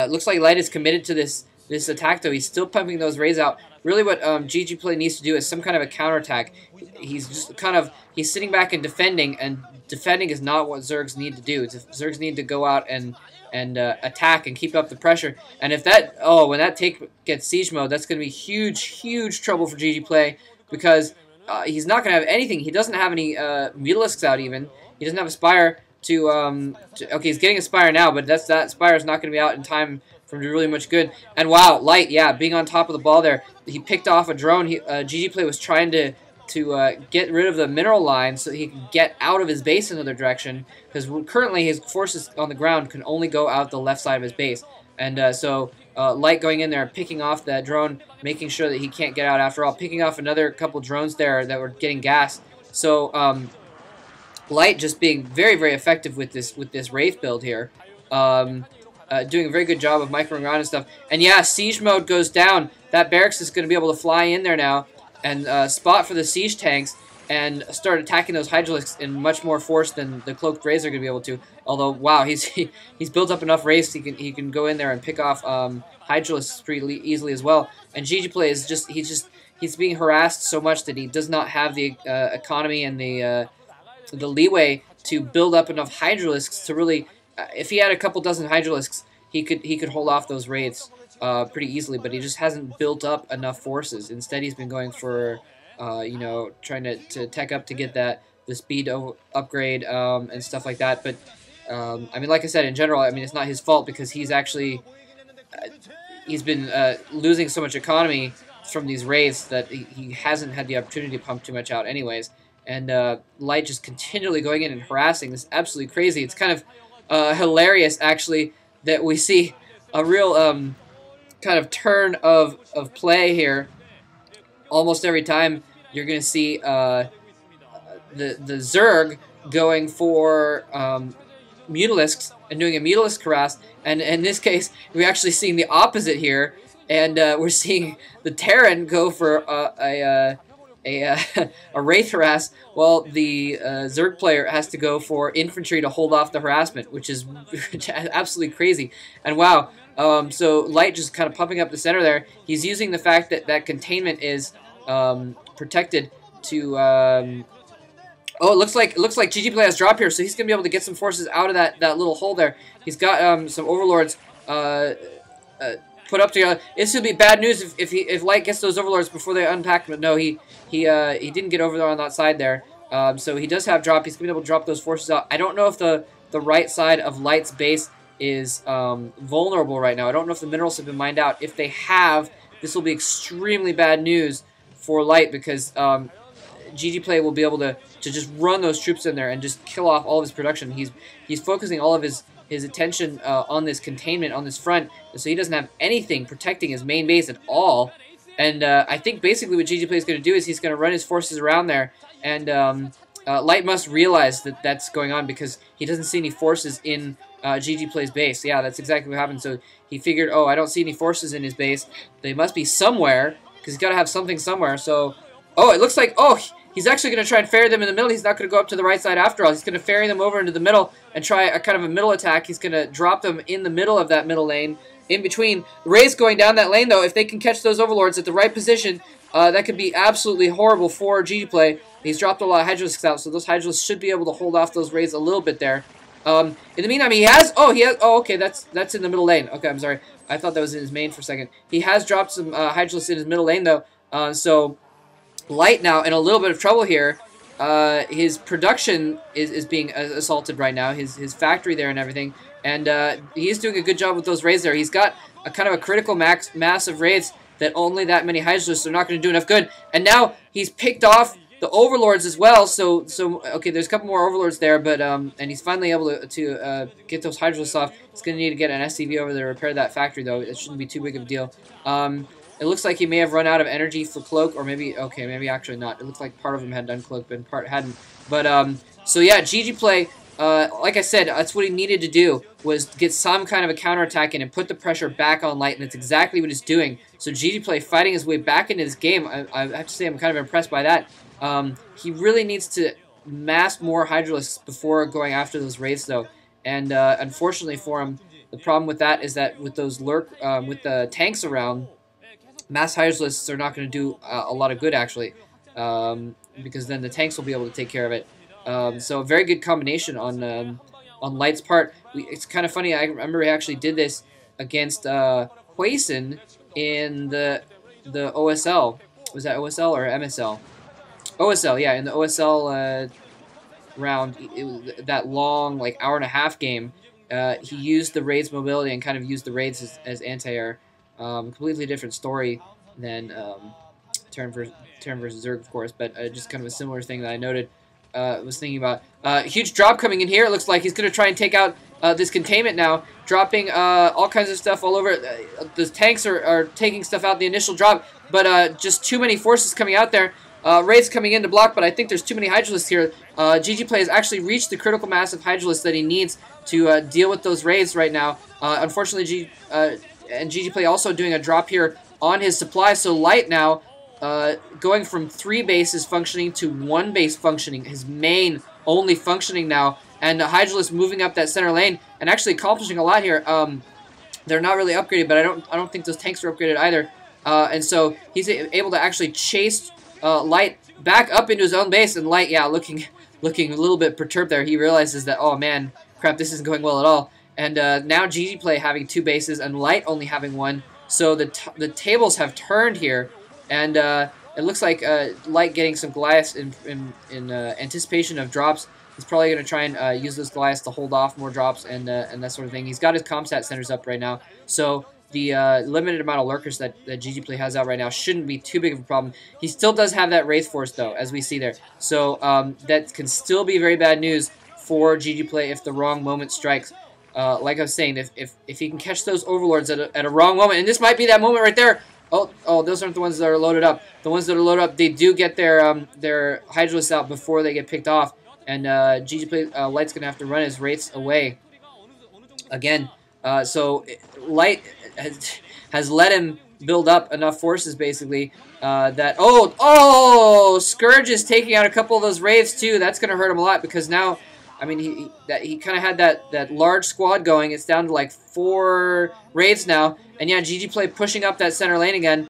It looks like Light is committed to this attack, though. He's still pumping those rays out. Really what GGPlay needs to do is some kind of a counterattack. He's just he's sitting back and defending is not what Zergs need to do. Zergs need to go out and attack and keep up the pressure. And if that, when that take gets siege mode, that's going to be huge trouble for GGPlay, because he's not going to have anything. He doesn't have any Mutalisks out even. He doesn't have a Spire okay, he's getting a Spire now, but that Spire is not going to be out in time for really much good. And wow, Light, yeah, being on top of the ball there. He picked off a drone. GGPlay was trying to get rid of the mineral line so he could get out of his base in another direction, because currently his forces on the ground can only go out the left side of his base. And so Light going in there, picking off that drone, making sure that he can't get out after all, picking off another couple drones there that were getting gas. So Light just being very effective with this Wraith build here. Doing a very good job of microing around and stuff. And yeah, siege mode goes down. That barracks is going to be able to fly in there now and spot for the siege tanks and start attacking those Hydralisks in much more force than the Cloaked Rays are going to be able to. Although, wow, he's built up enough Rays he can go in there and pick off Hydralisks pretty easily as well. And GGPlay is he's being harassed so much that he does not have the economy and the leeway to build up enough Hydralisks to really. If he had a couple dozen Hydralisks, he could hold off those raids pretty easily, but he just hasn't built up enough forces. Instead, he's been going for, trying to tech up to get the speed upgrade and stuff like that. But I mean, like I said, in general, I mean, it's not his fault, because he's actually he's been losing so much economy from these raids that he hasn't had the opportunity to pump too much out, anyways. And Light just continually going in and harassing. This is absolutely crazy. It's kind of hilarious, actually, that we see a real kind of turn of play here. Almost every time you're going to see the Zerg going for Mutalisks and doing a Mutalisk harass, and in this case, we're actually seeing the opposite here, and we're seeing the Terran go for a Wraith harass, while the Zerg player has to go for infantry to hold off the harassment, which is absolutely crazy. And wow, so Light just kind of pumping up the center there. He's using the fact that that containment is protected to. Oh, it looks like GGPlay has drop here, so he's gonna be able to get some forces out of that little hole there. He's got some overlords put up together. This would be bad news if Light gets those overlords before they unpack. But no, he didn't get over there on that side there. So he does have drop. He's gonna be able to drop those forces out. I don't know if the right side of Light's base is vulnerable right now. I don't know if the minerals have been mined out. If they have, this will be extremely bad news for Light, because GGPlay will be able to just run those troops in there and just kill off all of his production. He's focusing all of his attention on this containment on this front, so he doesn't have anything protecting his main base at all. And I think basically what GGPlay is going to do is he's going to run his forces around there, and Light must realize that that's going on, because he doesn't see any forces in GGPlay's base. Yeah, that's exactly what happened. So he figured, oh, I don't see any forces in his base. They must be somewhere, because he's got to have something somewhere. So, oh, it looks like, oh, he's actually going to try and ferry them in the middle. He's not going to go up to the right side after all. He's going to ferry them over into the middle and try a kind of a middle attack. He's going to drop them in the middle of that middle lane. In between, the Rays going down that lane, though, if they can catch those overlords at the right position, that could be absolutely horrible for GGPlay. He's dropped a lot of Hydralisks out, so those Hydralisks should be able to hold off those Rays a little bit there. In the meantime, okay, that's in the middle lane. Okay, I'm sorry. I thought that was in his main for a second. He has dropped some Hydralisks in his middle lane, though, so Light now in a little bit of trouble here. His production is being assaulted right now, his factory there and everything, and he's doing a good job with those raids there. He's got a kind of a critical mass of raids that only that many Hydralisks are not going to do enough good, and now he's picked off the overlords as well. So okay, there's a couple more overlords there, but and he's finally able to get those Hydralisks off. He's going to need to get an SCV over there to repair that factory, though. It shouldn't be too big of a deal. It looks like he may have run out of energy for Cloak, or maybe, okay, maybe actually not. It looks like part of him had done Cloak, but part hadn't. But, so yeah, GGPlay, like I said, that's what he needed to do, was get some kind of a counterattack in and put the pressure back on Light, and that's exactly what he's doing. So GGPlay fighting his way back into this game, I have to say I'm kind of impressed by that. He really needs to mass more Hydralisks before going after those raids, though. And unfortunately for him, The problem with that is that with those with the tanks around, mass Hydralisks are not going to do a lot of good, actually, because then the tanks will be able to take care of it. So a very good combination on Light's part. It's kind of funny. I remember he actually did this against Huayson in the OSL. Was that OSL or MSL? OSL, yeah, in the OSL round, it was that long, like, hour-and-a-half game. He used the Raid's mobility and kind of used the Raids as anti-air. Completely different story than Terran versus Zerg, of course, but just kind of a similar thing that I noted. Was thinking about. Huge drop coming in here. It looks like he's going to try and take out this containment now, dropping all kinds of stuff all over. The tanks are taking stuff out the initial drop, but just too many forces coming out there. Raids coming in to block, but I think there's too many Hydralisks here. GGPlay has actually reached the critical mass of Hydralisks that he needs to deal with those Raids right now. Unfortunately, GGPlay also doing a drop here on his supply, so Light now going from 3 bases functioning to 1 base functioning, his main only functioning now, and Hydralisk moving up that center lane and actually accomplishing a lot here. They're not really upgraded, but I don't think those tanks are upgraded either. And so he's able to actually chase Light back up into his own base, and Light, yeah, looking a little bit perturbed there. He realizes that, oh man, crap, this isn't going well at all. And now GGPlay having 2 bases and Light only having 1. So the tables have turned here, and it looks like Light getting some Goliaths in anticipation of drops. He's probably going to try and use those Goliaths to hold off more drops and that sort of thing. He's got his Comsat centers up right now, so the limited amount of lurkers that GGPlay has out right now shouldn't be too big of a problem. He still does have that Wraith Force, though, as we see there. So that can still be very bad news for GGPlay if the wrong moment strikes. Like I was saying, if he can catch those Overlords at a wrong moment, and this might be that moment right there. Oh, those aren't the ones that are loaded up. The ones that are loaded up, they do get their Hydralisks out before they get picked off, and GGPlay Light's gonna have to run his Wraiths away again. So Light has let him build up enough forces, basically, that Scourge is taking out a couple of those Wraiths too. That's gonna hurt him a lot, because now, I mean, he kind of had that large squad going. It's down to like 4 Wraiths now, and yeah, GGPlay pushing up that center lane again.